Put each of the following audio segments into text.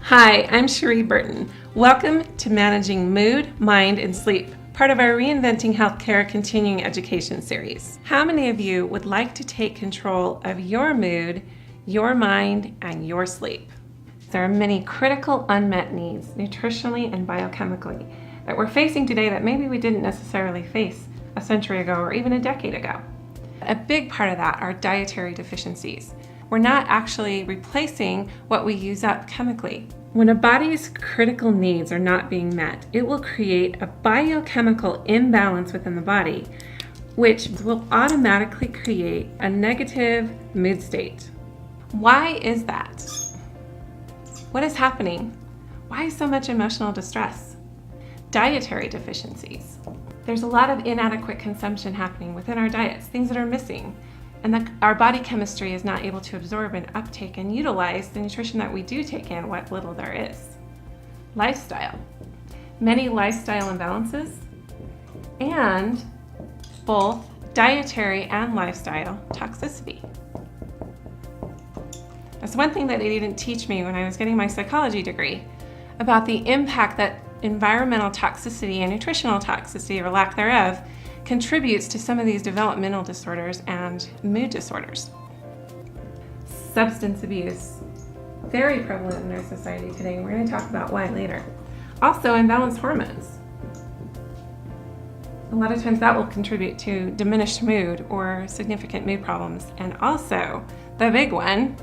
Hi, I'm Cherie Burton. Welcome to Managing Mood, Mind, and Sleep, part of our Reinventing Healthcare Continuing Education series. How many of you would like to take control of your mood, your mind, and your sleep? There are many critical unmet needs, nutritionally and biochemically, that we're facing today that maybe we didn't necessarily face a century ago or even a decade ago. A big part of that are dietary deficiencies. We're not actually replacing what we use up chemically. When a body's critical needs are not being met, it will create a biochemical imbalance within the body, which will automatically create a negative mood state. Why is that? What is happening? Why so much emotional distress? Dietary deficiencies. There's a lot of inadequate consumption happening within our diets, things that are missing. And our body chemistry is not able to absorb and uptake and utilize the nutrition that we do take in, what little there is. Lifestyle. Many lifestyle imbalances and both dietary and lifestyle toxicity. That's one thing that they didn't teach me when I was getting my psychology degree about the impact that environmental toxicity and nutritional toxicity, or lack thereof, contributes to some of these developmental disorders and mood disorders. Substance abuse, very prevalent in our society today, and we're going to talk about why later. Also, imbalanced hormones. A lot of times that will contribute to diminished mood or significant mood problems. And also, the big one,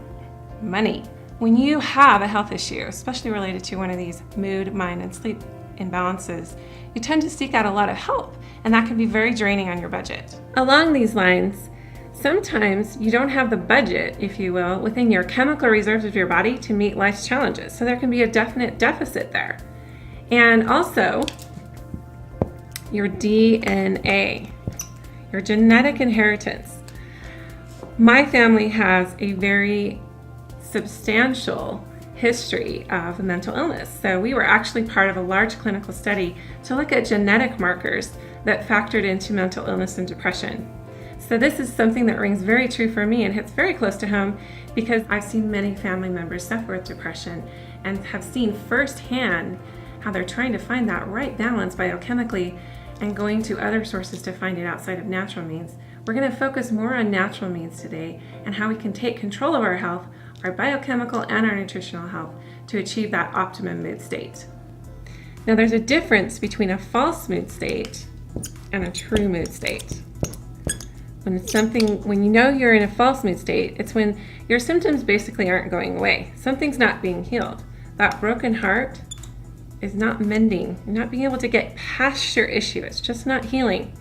money. When you have a health issue, especially related to one of these mood, mind, and sleep imbalances, you tend to seek out a lot of help, and that can be very draining on your budget. Along these lines, sometimes you don't have the budget, if you will, within your chemical reserves of your body to meet life's challenges. So there can be a definite deficit there. And also, your DNA, your genetic inheritance. My family has a very substantial history of mental illness. So we were actually part of a large clinical study to look at genetic markers that factored into mental illness and depression. So this is something that rings very true for me and hits very close to home because I've seen many family members suffer with depression and have seen firsthand how they're trying to find that right balance biochemically and going to other sources to find it outside of natural means. We're going to focus more on natural means today and how we can take control of our health, our biochemical and our nutritional health, to achieve that optimum mood state. Now, there's a difference between a false mood state and a true mood state. When you know you're in a false mood state, it's when your symptoms basically aren't going away. Something's not being healed. That broken heart is not mending. You're not being able to get past your issue. It's just not healing.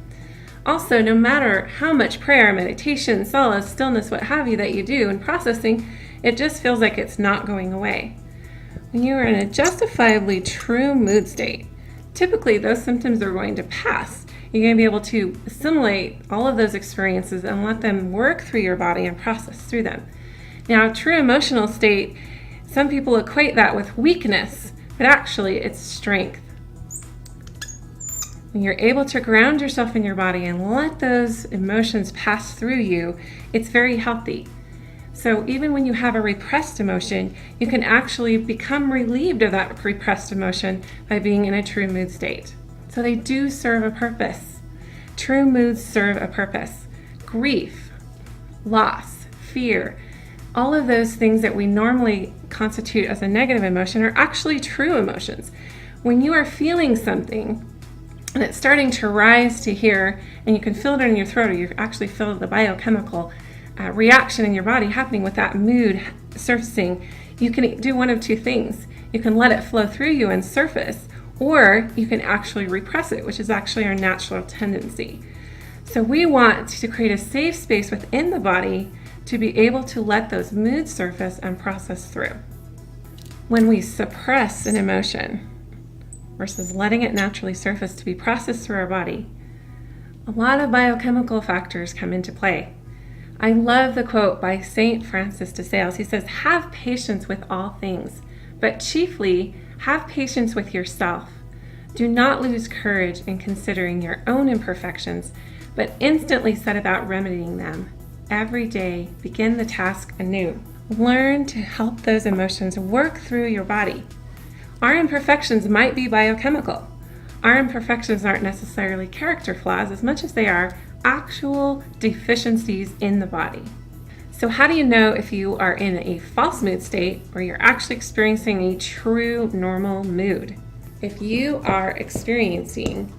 Also, no matter how much prayer, meditation, solace, stillness, what have you that you do in processing, it just feels like it's not going away. When you are in a justifiably true mood state, typically those symptoms are going to pass. You're going to be able to assimilate all of those experiences and let them work through your body and process through them. Now, true emotional state, some people equate that with weakness, but actually it's strength. When you're able to ground yourself in your body and let those emotions pass through you, it's very healthy. So even when you have a repressed emotion, you can actually become relieved of that repressed emotion by being in a true mood state. So they do serve a purpose. True moods serve a purpose. Grief, loss, fear, all of those things that we normally constitute as a negative emotion are actually true emotions. When you are feeling something and it's starting to rise to here, and you can feel it in your throat, or you actually feel the biochemical reaction in your body happening with that mood surfacing, you can do one of two things. You can let it flow through you and surface, or you can actually repress it, which is actually our natural tendency. So we want to create a safe space within the body to be able to let those moods surface and process through. When we suppress an emotion versus letting it naturally surface to be processed through our body, a lot of biochemical factors come into play. I love the quote by St. Francis de Sales. He says, "Have patience with all things, but chiefly have patience with yourself. Do not lose courage in considering your own imperfections, but instantly set about remedying them. Every day, begin the task anew." learn to help those emotions work through your body. Our imperfections might be biochemical. Our imperfections aren't necessarily character flaws as much as they are actual deficiencies in the body. So how do you know if you are in a false mood state or you're actually experiencing a true normal mood? If you are experiencing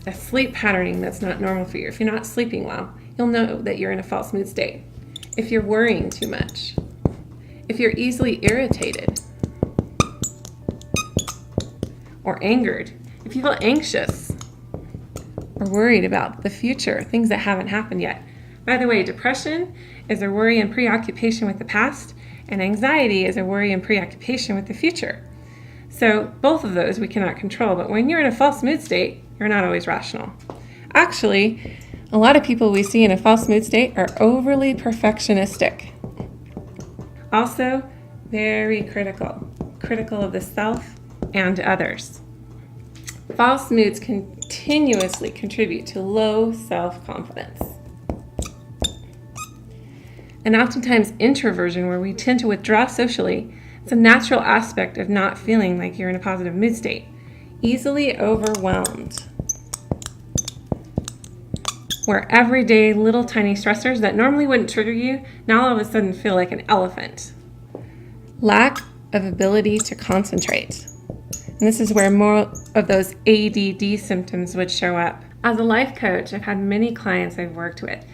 a sleep patterning that's not normal for you, if you're not sleeping well, you'll know that you're in a false mood state. If you're worrying too much, if you're easily irritated or angered, if you feel anxious or worried about the future, things that haven't happened yet. By the way, depression is a worry and preoccupation with the past, and anxiety is a worry and preoccupation with the future. So both of those we cannot control, but when you're in a false mood state, you're not always rational. Actually, a lot of people we see in a false mood state are overly perfectionistic. Also, very critical of the self and others. False moods continuously contribute to low self-confidence. And oftentimes introversion, where we tend to withdraw socially, it's a natural aspect of not feeling like you're in a positive mood state. Easily overwhelmed, where everyday little tiny stressors that normally wouldn't trigger you now all of a sudden feel like an elephant. Lack of ability to concentrate. And this is where more of those ADD symptoms would show up. As a life coach, I've had many clients I've worked with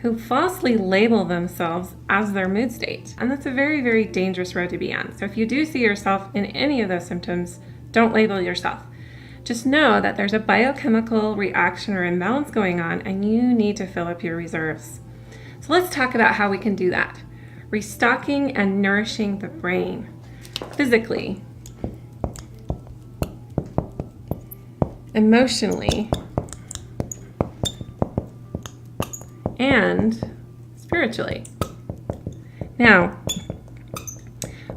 who falsely label themselves as their mood state. And that's a very, very dangerous road to be on. So if you do see yourself in any of those symptoms, don't label yourself. Just know that there's a biochemical reaction or imbalance going on and you need to fill up your reserves. So let's talk about how we can do that. Restocking and nourishing the brain physically, emotionally, and spiritually. Now,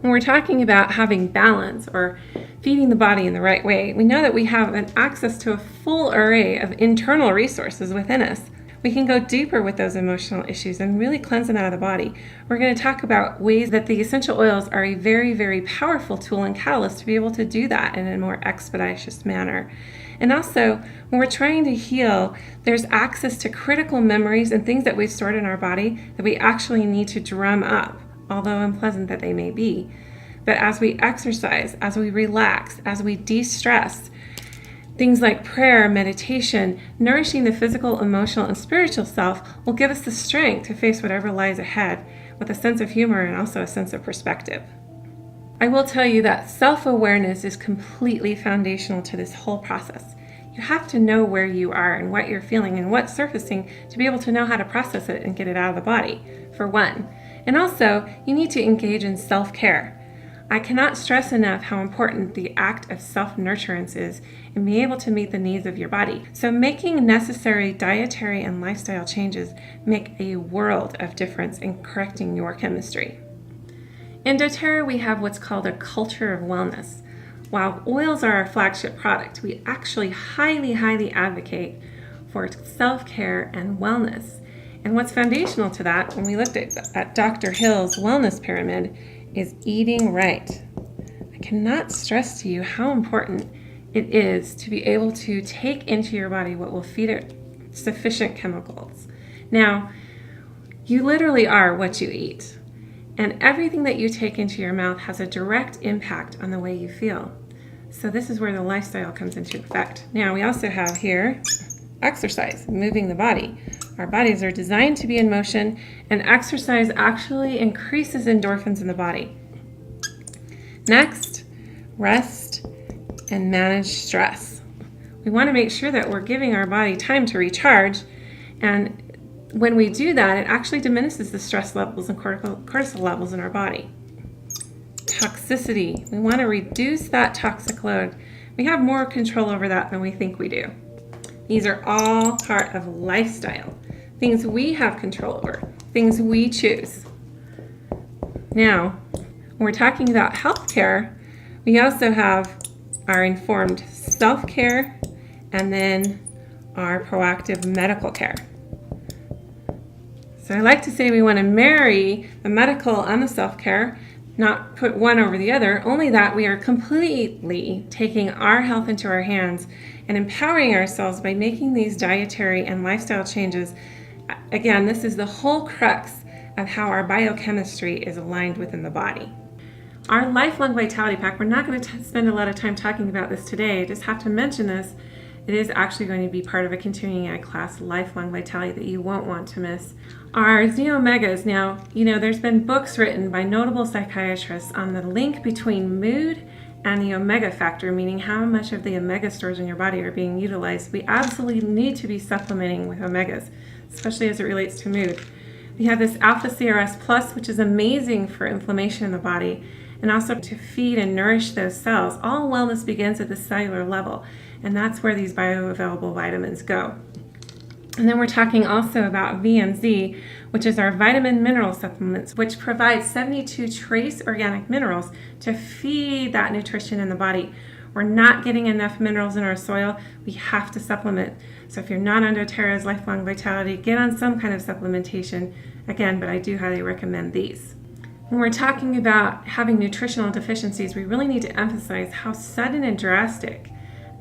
when we're talking about having balance or feeding the body in the right way, we know that we have an access to a full array of internal resources within us. We can go deeper with those emotional issues and really cleanse them out of the body. We're going to talk about ways that the essential oils are a very, very powerful tool and catalyst to be able to do that in a more expeditious manner. And also, when we're trying to heal, there's access to critical memories and things that we've stored in our body that we actually need to drum up, although unpleasant that they may be. But as we exercise, as we relax, as we de-stress, things like prayer, meditation, nourishing the physical, emotional, and spiritual self will give us the strength to face whatever lies ahead with a sense of humor and also a sense of perspective. I will tell you that self-awareness is completely foundational to this whole process. You have to know where you are and what you're feeling and what's surfacing to be able to know how to process it and get it out of the body, for one. And also, you need to engage in self-care. I cannot stress enough how important the act of self-nurturance is in being able to meet the needs of your body. So making necessary dietary and lifestyle changes make a world of difference in correcting your chemistry. In doTERRA, we have what's called a culture of wellness. While oils are our flagship product, we actually highly, highly advocate for self-care and wellness. And what's foundational to that, when we looked at Dr. Hill's wellness pyramid, is eating right. I cannot stress to you how important it is to be able to take into your body what will feed it sufficient chemicals. Now, you literally are what you eat. And everything that you take into your mouth has a direct impact on the way you feel. So this is where the lifestyle comes into effect. Now, we also have here exercise, moving the body. Our bodies are designed to be in motion, and exercise actually increases endorphins in the body. Next, rest and manage stress. We want to make sure that we're giving our body time to recharge, and when we do that, it actually diminishes the stress levels and cortisol levels in our body. Toxicity. We want to reduce that toxic load. We have more control over that than we think we do. These are all part of lifestyle. Things we have control over. Things we choose. Now, when we're talking about healthcare, we also have our informed self-care and then our proactive medical care. So I like to say we want to marry the medical and the self-care, not put one over the other, only that we are completely taking our health into our hands and empowering ourselves by making these dietary and lifestyle changes. Again, this is the whole crux of how our biochemistry is aligned within the body. Our Lifelong Vitality Pack, we're not going to spend a lot of time talking about this today, I just have to mention this. It is actually going to be part of a continuing ed class, Lifelong Vitality, that you won't want to miss. Our Omegas. Now, there's been books written by notable psychiatrists on the link between mood and the omega factor, meaning how much of the omega stores in your body are being utilized. We absolutely need to be supplementing with omegas, especially as it relates to mood. We have this Alpha CRS Plus, which is amazing for inflammation in the body, and also to feed and nourish those cells. All wellness begins at the cellular level, and that's where these bioavailable vitamins go. And then we're talking also about VMZ, which is our vitamin mineral supplements, which provide 72 trace organic minerals to feed that nutrition in the body. We're not getting enough minerals in our soil. We have to supplement. So if you're not under Terra's Lifelong Vitality, get on some kind of supplementation. Again, but I do highly recommend these. When we're talking about having nutritional deficiencies, we really need to emphasize how sudden and drastic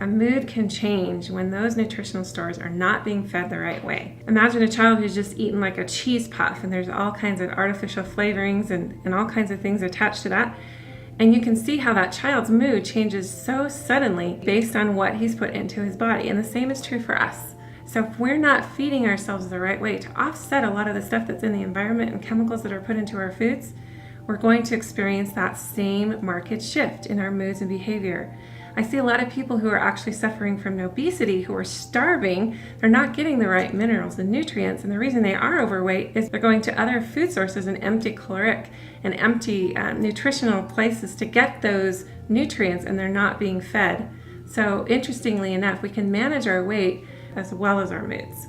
a mood can change when those nutritional stores are not being fed the right way. Imagine a child who's just eaten like a cheese puff and there's all kinds of artificial flavorings and all kinds of things attached to that. And you can see how that child's mood changes so suddenly based on what he's put into his body. And the same is true for us. So if we're not feeding ourselves the right way to offset a lot of the stuff that's in the environment and chemicals that are put into our foods, we're going to experience that same marked shift in our moods and behavior. I see a lot of people who are actually suffering from obesity, who are starving. They're not getting the right minerals and nutrients, and the reason they are overweight is they're going to other food sources and empty caloric and empty nutritional places to get those nutrients, and they're not being fed. So interestingly enough, we can manage our weight as well as our moods.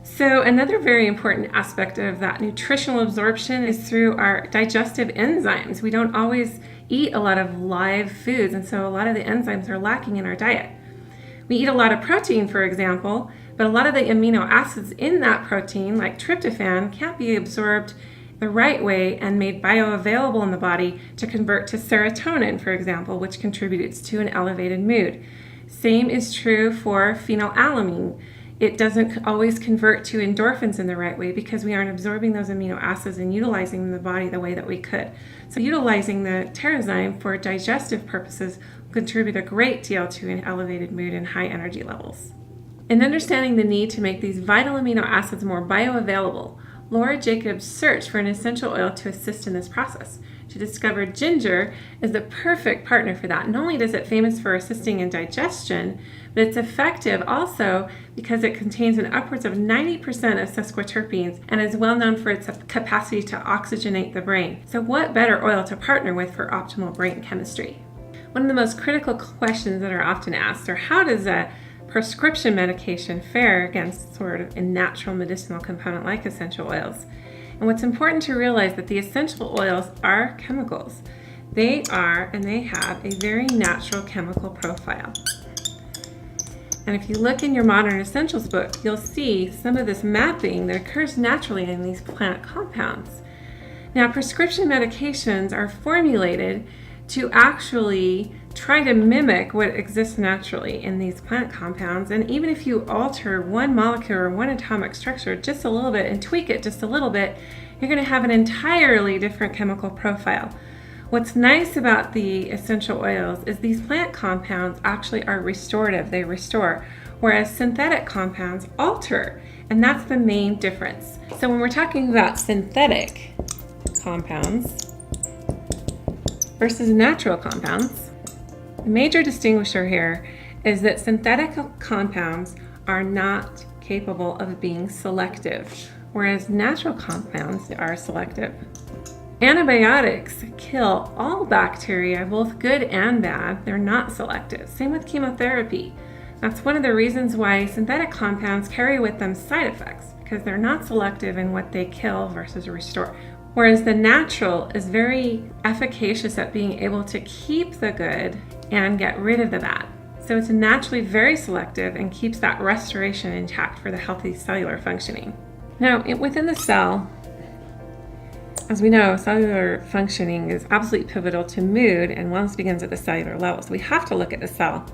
So another very important aspect of that nutritional absorption is through our digestive enzymes. We don't always eat a lot of live foods, and so a lot of the enzymes are lacking in our diet. We eat a lot of protein, for example, but a lot of the amino acids in that protein, like tryptophan, can't be absorbed the right way and made bioavailable in the body to convert to serotonin, for example, which contributes to an elevated mood. Same is true for phenylalanine. It doesn't always convert to endorphins in the right way because we aren't absorbing those amino acids and utilizing them in the body the way that we could. So utilizing the Terrazyme for digestive purposes will contribute a great deal to an elevated mood and high energy levels. In understanding the need to make these vital amino acids more bioavailable, Laura Jacobs searched for an essential oil to assist in this process. She discovered ginger is the perfect partner for that. Not only is it famous for assisting in digestion, but it's effective also because it contains an upwards of 90% of sesquiterpenes and is well known for its capacity to oxygenate the brain. So what better oil to partner with for optimal brain chemistry? One of the most critical questions that are often asked are, how does a prescription medication fare against sort of a natural medicinal component like essential oils? And what's important to realize that the essential oils are chemicals. They are, and they have a very natural chemical profile. And if you look in your Modern Essentials book, you'll see some of this mapping that occurs naturally in these plant compounds. Now, prescription medications are formulated to actually try to mimic what exists naturally in these plant compounds. And even if you alter one molecule or one atomic structure just a little bit and tweak it just a little bit, you're going to have an entirely different chemical profile. What's nice about the essential oils is these plant compounds actually are restorative. They restore, whereas synthetic compounds alter, and that's the main difference. So when we're talking about synthetic compounds versus natural compounds, the major distinguisher here is that synthetic compounds are not capable of being selective, whereas natural compounds are selective. Antibiotics kill all bacteria, both good and bad. They're not selective. Same with chemotherapy. That's one of the reasons why synthetic compounds carry with them side effects, because they're not selective in what they kill versus restore. Whereas the natural is very efficacious at being able to keep the good and get rid of the bad. So it's naturally very selective and keeps that restoration intact for the healthy cellular functioning. Now, within the cell, as we know, cellular functioning is absolutely pivotal to mood, and wellness begins at the cellular level. So we have to look at the cell.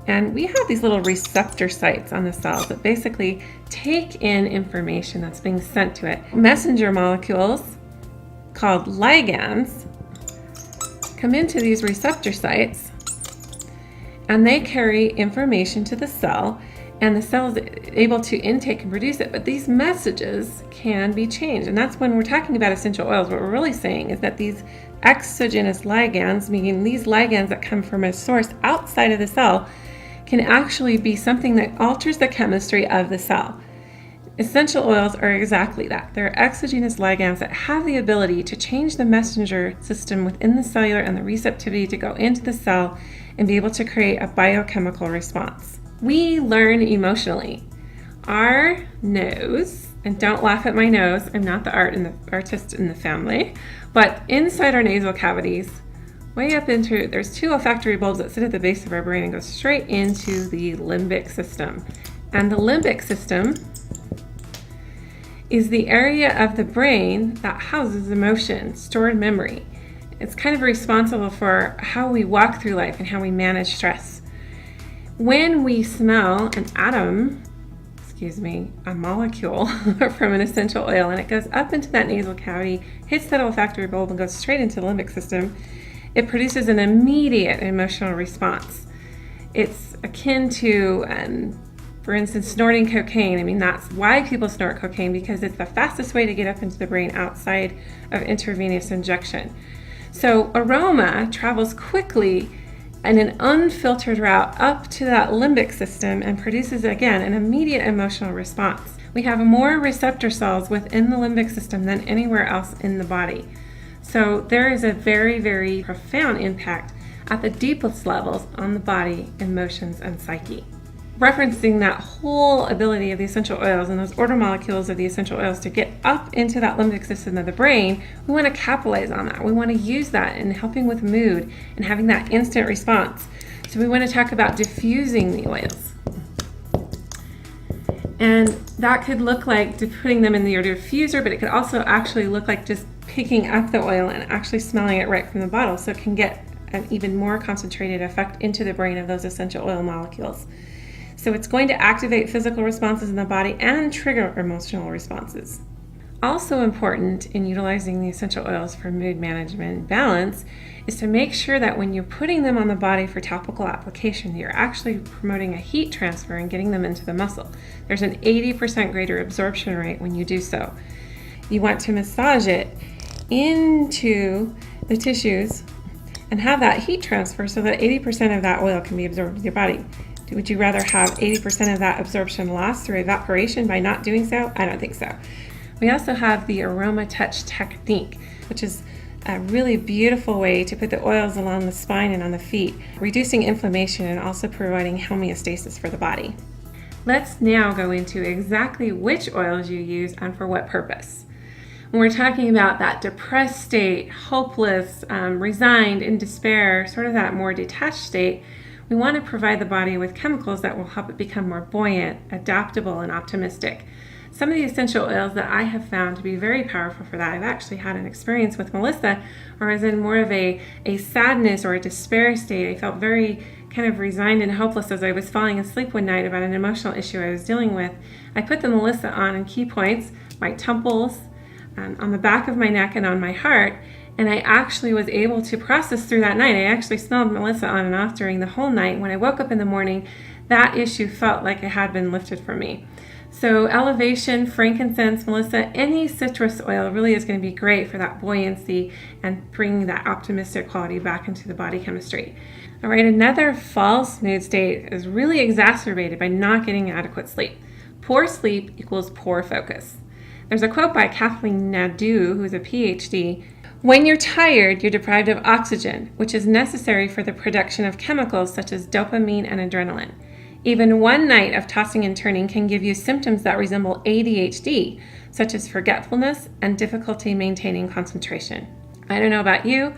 And we have these little receptor sites on the cells that basically take in information that's being sent to it. Messenger molecules called ligands come into these receptor sites, and they carry information to the cell, and the cell is able to intake and produce it. But these messages can be changed. And that's when we're talking about essential oils. What we're really saying is that these exogenous ligands, meaning these ligands that come from a source outside of the cell, can actually be something that alters the chemistry of the cell. Essential oils are exactly that. They're exogenous ligands that have the ability to change the messenger system within the cellular and the receptivity to go into the cell and be able to create a biochemical response. We learn emotionally. Our nose, and don't laugh at my nose, I'm not the artist in the family, but inside our nasal cavities, way up into, there's two olfactory bulbs that sit at the base of our brain and go straight into the limbic system. And the limbic system is the area of the brain that houses emotion, stored memory. It's kind of responsible for how we walk through life and how we manage stress. When we smell a molecule from an essential oil, and it goes up into that nasal cavity, hits that olfactory bulb, and goes straight into the limbic system, it produces an immediate emotional response. It's akin to, for instance, snorting cocaine. I mean, that's why people snort cocaine, because it's the fastest way to get up into the brain outside of intravenous injection. So aroma travels quickly in an unfiltered route up to that limbic system and produces, again, an immediate emotional response. We have more receptor cells within the limbic system than anywhere else in the body. So there is a very, very profound impact at the deepest levels on the body, emotions, and psyche. Referencing that whole ability of the essential oils and those order molecules of the essential oils to get up into that limbic system of the brain, we want to capitalize on that. We want to use that in helping with mood and having that instant response. So we want to talk about diffusing the oils. And that could look like putting them in your diffuser, but it could also actually look like just picking up the oil and actually smelling it right from the bottle, so it can get an even more concentrated effect into the brain of those essential oil molecules. So it's going to activate physical responses in the body and trigger emotional responses. Also important in utilizing the essential oils for mood management and balance is to make sure that when you're putting them on the body for topical application, you're actually promoting a heat transfer and getting them into the muscle. There's an 80% greater absorption rate when you do so. You want to massage it into the tissues and have that heat transfer so that 80% of that oil can be absorbed with your body. Would you rather have 80% of that absorption lost through evaporation by not doing so? I don't think so. We also have the aroma touch technique, which is a really beautiful way to put the oils along the spine and on the feet, reducing inflammation and also providing homeostasis for the body. Let's now go into exactly which oils you use and for what purpose. When we're talking about that depressed state, hopeless, resigned, in despair, sort of that more detached state, we want to provide the body with chemicals that will help it become more buoyant, adaptable, and optimistic. Some of the essential oils that I have found to be very powerful for that, I've actually had an experience with Melissa where I was in more of a sadness or a despair state. I felt very kind of resigned and hopeless as I was falling asleep one night about an emotional issue I was dealing with. I put the Melissa on in key points, my temples, on the back of my neck, and on my heart, and I actually was able to process through that night. I actually smelled Melissa on and off during the whole night. When I woke up in the morning, that issue felt like it had been lifted from me. So elevation, frankincense, Melissa, any citrus oil really is going to be great for that buoyancy and bringing that optimistic quality back into the body chemistry. All right, another false mood state is really exacerbated by not getting adequate sleep. Poor sleep equals poor focus. There's a quote by Kathleen Nadeau, who's a PhD. When you're tired, you're deprived of oxygen, which is necessary for the production of chemicals such as dopamine and adrenaline. Even one night of tossing and turning can give you symptoms that resemble ADHD, such as forgetfulness and difficulty maintaining concentration. I don't know about you,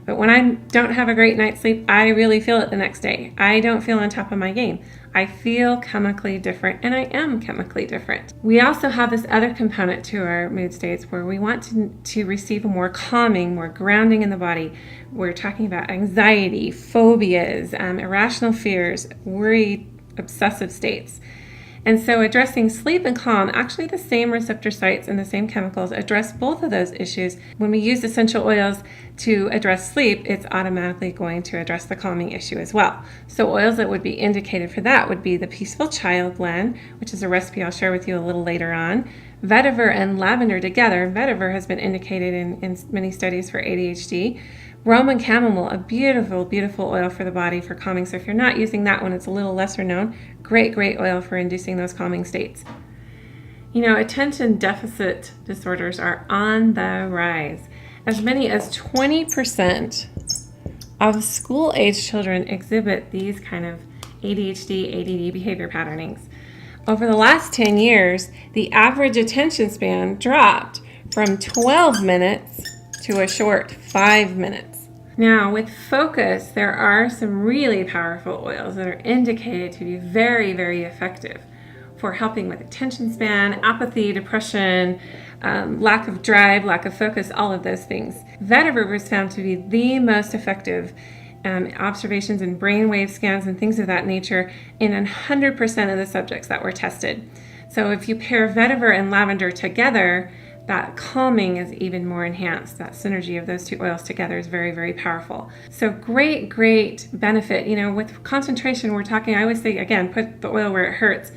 but when I don't have a great night's sleep, I really feel it the next day. I don't feel on top of my game. I feel chemically different, and I am chemically different. We also have this other component to our mood states where we want to receive a more calming, more grounding in the body. We're talking about anxiety, phobias, irrational fears, worry, obsessive states. And so addressing sleep and calm, actually the same receptor sites and the same chemicals address both of those issues. When we use essential oils to address sleep, it's automatically going to address the calming issue as well. So oils that would be indicated for that would be the Peaceful Child blend, which is a recipe I'll share with you a little later on. Vetiver and lavender together. Vetiver has been indicated in many studies for ADHD. Roman chamomile, a beautiful, beautiful oil for the body for calming. So if you're not using that one, it's a little lesser known. Great, great oil for inducing those calming states. You know, attention deficit disorders are on the rise. As many as 20% of school-age children exhibit these kind of ADHD, ADD behavior patternings. Over the last 10 years, the average attention span dropped from 12 minutes to a short 5 minutes. Now, with focus, there are some really powerful oils that are indicated to be very, very effective for helping with attention span, apathy, depression, lack of drive, lack of focus, all of those things. Vetiver was found to be the most effective observations in brainwave scans and things of that nature in 100% of the subjects that were tested. So if you pair vetiver and lavender together, that calming is even more enhanced. That synergy of those two oils together is very, very powerful. So great, great benefit. You know, with concentration, we're talking, I always say, again, put the oil where it hurts.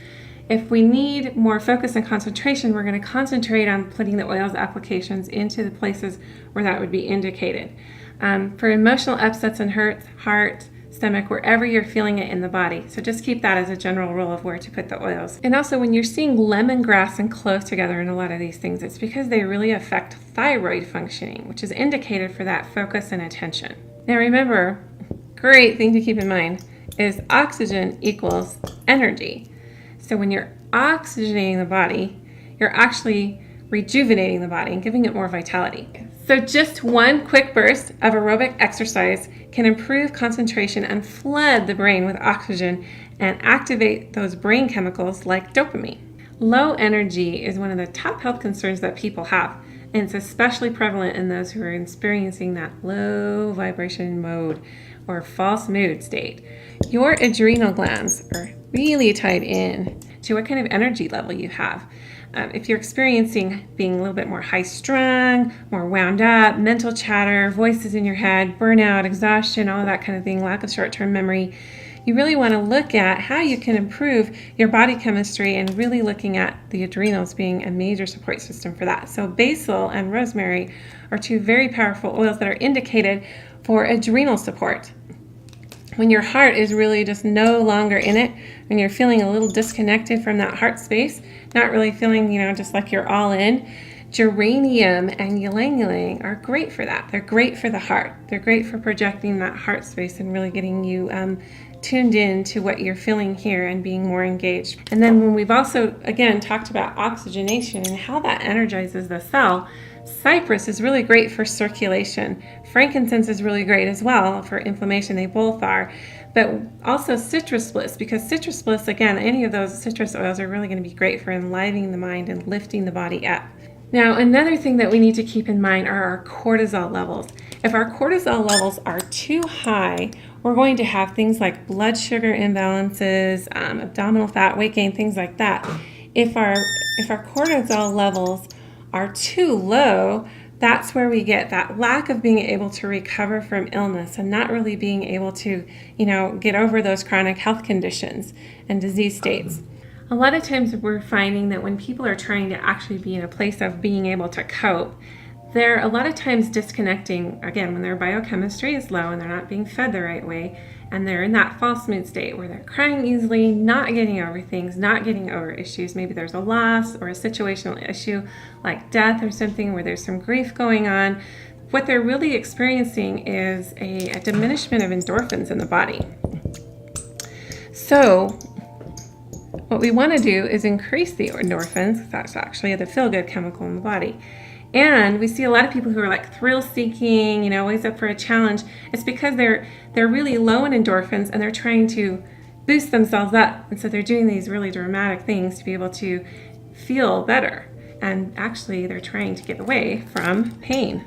If we need more focus and concentration, we're going to concentrate on putting the oil's applications into the places where that would be indicated. For emotional upsets and hurts, heart, stomach, wherever you're feeling it in the body. So just keep that as a general rule of where to put the oils. And also when you're seeing lemongrass and clove together in a lot of these things, it's because they really affect thyroid functioning, which is indicated for that focus and attention. Now remember, great thing to keep in mind is oxygen equals energy. So when you're oxygenating the body, you're actually rejuvenating the body and giving it more vitality. So just one quick burst of aerobic exercise can improve concentration and flood the brain with oxygen and activate those brain chemicals like dopamine. Low energy is one of the top health concerns that people have, and it's especially prevalent in those who are experiencing that low vibration mode or false mood state. Your adrenal glands are really tied in to what kind of energy level you have. If you're experiencing being a little bit more high-strung, more wound up, mental chatter, voices in your head, burnout, exhaustion, all of that kind of thing, lack of short-term memory, you really want to look at how you can improve your body chemistry and really looking at the adrenals being a major support system for that. So basil and rosemary are two very powerful oils that are indicated for adrenal support. When your heart is really just no longer in it, when you're feeling a little disconnected from that heart space, not really feeling, just like you're all in, geranium and ylang ylang are great for that. They're great for the heart. They're great for projecting that heart space and really getting you tuned in to what you're feeling here and being more engaged. And then when we've also, again, talked about oxygenation and how that energizes the cell, cypress is really great for circulation. Frankincense is really great as well for inflammation. They both are. But also citrus bliss, because citrus bliss, again, any of those citrus oils are really going to be great for enlivening the mind and lifting the body up. Now, another thing that we need to keep in mind are our cortisol levels. If our cortisol levels are too high, we're going to have things like blood sugar imbalances, abdominal fat, weight gain, things like that. If our cortisol levels are too low, that's where we get that lack of being able to recover from illness and not really being able to, get over those chronic health conditions and disease states. A lot of times we're finding that when people are trying to actually be in a place of being able to cope, they're a lot of times disconnecting, again, when their biochemistry is low and they're not being fed the right way, and they're in that false mood state where they're crying easily, not getting over things, not getting over issues. Maybe there's a loss or a situational issue like death or something where there's some grief going on. What they're really experiencing is a diminishment of endorphins in the body. So what we want to do is increase the endorphins. That's actually the feel-good chemical in the body. And we see a lot of people who are like thrill-seeking, always up for a challenge. It's because they're really low in endorphins and they're trying to boost themselves up. And so they're doing these really dramatic things to be able to feel better. And actually, they're trying to get away from pain.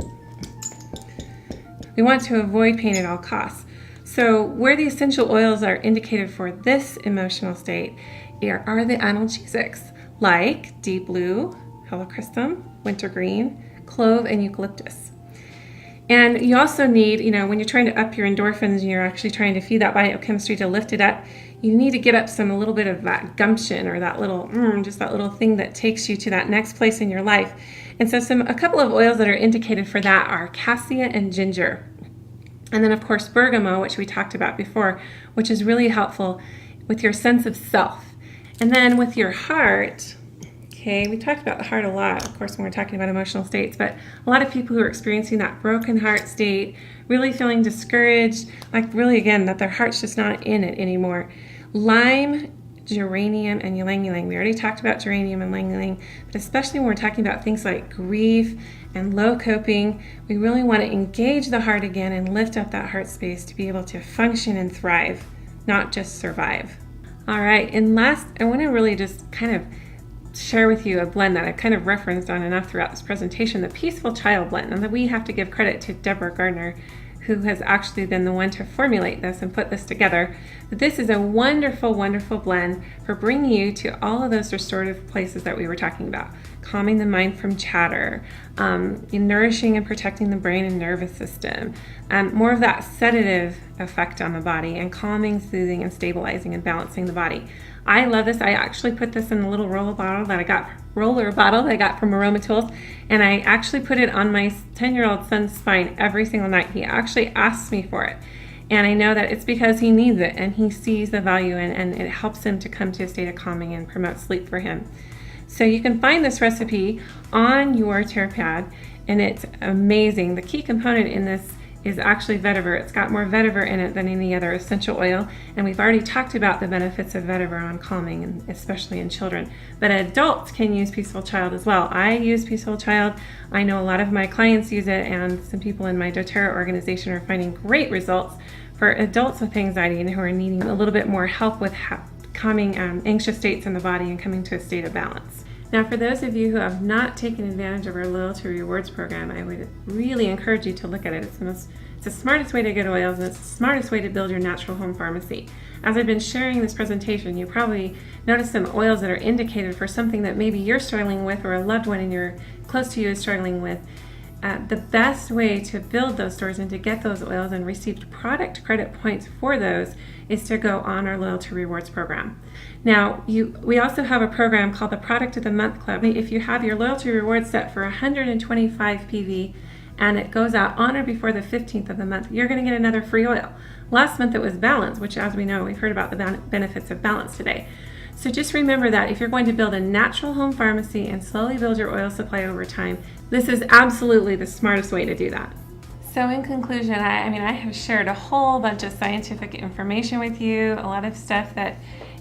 We want to avoid pain at all costs. So where the essential oils are indicated for this emotional state are the analgesics, like deep blue, helichrysum, wintergreen, clove, and eucalyptus. And you also need, when you're trying to up your endorphins and you're actually trying to feed that biochemistry to lift it up, you need to get up a little bit of that gumption, or that little, just that little thing that takes you to that next place in your life. And so a couple of oils that are indicated for that are cassia and ginger. And then of course bergamot, which we talked about before, which is really helpful with your sense of self. And then with your heart, okay, we talked about the heart a lot, of course, when we're talking about emotional states, but a lot of people who are experiencing that broken heart state, really feeling discouraged, like really, again, that their heart's just not in it anymore. Lime, geranium, and ylang ylang. We already talked about geranium and ylang ylang, but especially when we're talking about things like grief and low coping, we really want to engage the heart again and lift up that heart space to be able to function and thrive, not just survive. All right, and last, I want to really just kind of share with you a blend that I've kind of referenced on enough throughout this presentation, the Peaceful Child blend, and that we have to give credit to Deborah Gardner, who has actually been the one to formulate this and put this together. But this is a wonderful, wonderful blend for bringing you to all of those restorative places that we were talking about. Calming the mind from chatter, nourishing and protecting the brain and nervous system, more of that sedative effect on the body, and calming, soothing, and stabilizing and balancing the body. I love this. I actually put this in a little roller bottle that I got from Aroma Tools, and I actually put it on my 10-year-old son's spine every single night. He actually asks me for it, and I know that it's because he needs it and he sees the value in, and it helps him to come to a state of calming and promote sleep for him. So you can find this recipe on your TerraPad, and it's amazing. The key component in this is actually vetiver. It's got more vetiver in it than any other essential oil, and we've already talked about the benefits of vetiver on calming, and especially in children. But adults can use Peaceful Child as well. I use Peaceful Child. I know a lot of my clients use it, and some people in my doTERRA organization are finding great results for adults with anxiety and who are needing a little bit more help with calming anxious states in the body and coming to a state of balance. Now, for those of you who have not taken advantage of our loyalty rewards program, I would really encourage you to look at it. It's the smartest way to get oils, and it's the smartest way to build your natural home pharmacy. As I've been sharing this presentation, you probably noticed some oils that are indicated for something that maybe you're struggling with, or a loved one in your close to you is struggling with. The best way to build those stores and to get those oils and receive product credit points for those is to go on our loyalty rewards program. Now, we also have a program called the Product of the Month Club. If you have your loyalty rewards set for 125 PV and it goes out on or before the 15th of the month, you're going to get another free oil. Last month it was balance, which, as we know, we've heard about the benefits of balance today. So just remember that if you're going to build a natural home pharmacy and slowly build your oil supply over time, this is absolutely the smartest way to do that. So in conclusion, I have shared a whole bunch of scientific information with you, a lot of stuff that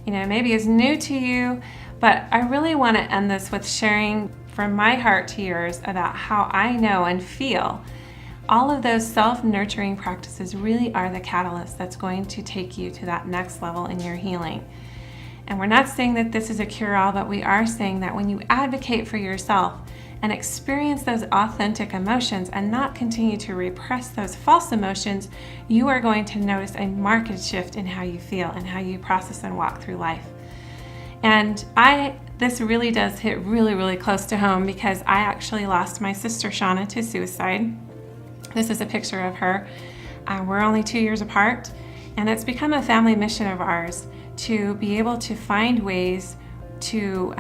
maybe is new to you, but I really want to end this with sharing from my heart to yours about how I know and feel all of those self-nurturing practices really are the catalyst that's going to take you to that next level in your healing. And we're not saying that this is a cure-all, but we are saying that when you advocate for yourself and experience those authentic emotions and not continue to repress those false emotions, you are going to notice a marked shift in how you feel and how you process and walk through life. And this really does hit really, really close to home, because I actually lost my sister Shauna to suicide. This is a picture of her. We're only 2 years apart, and it's become a family mission of ours to be able to find ways to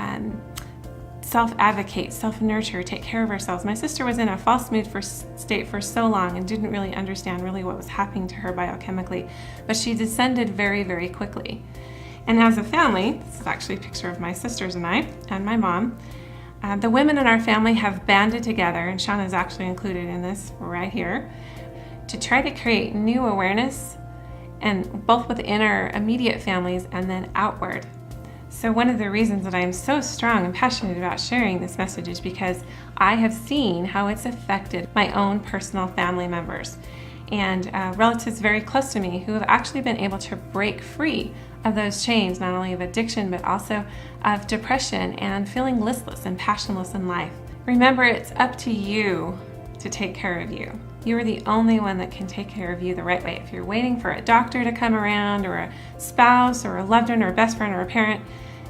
self-advocate, self-nurture, take care of ourselves. My sister was in a false mood state for so long and didn't really understand really what was happening to her biochemically, but she descended very, very quickly. And as a family, this is actually a picture of my sisters and I, and my mom, the women in our family have banded together, and Shauna is actually included in this right here, to try to create new awareness, and both within our immediate families and then outward. So one of the reasons that I am so strong and passionate about sharing this message is because I have seen how it's affected my own personal family members and relatives very close to me who have actually been able to break free of those chains, not only of addiction, but also of depression and feeling listless and passionless in life. Remember, it's up to you to take care of you. You are the only one that can take care of you the right way. If you're waiting for a doctor to come around, or a spouse, or a loved one, or a best friend, or a parent,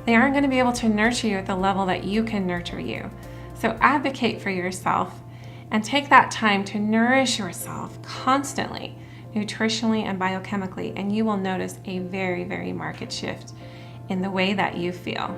they aren't going to be able to nurture you at the level that you can nurture you. So advocate for yourself and take that time to nourish yourself constantly, nutritionally and biochemically, and you will notice a very, very marked shift in the way that you feel.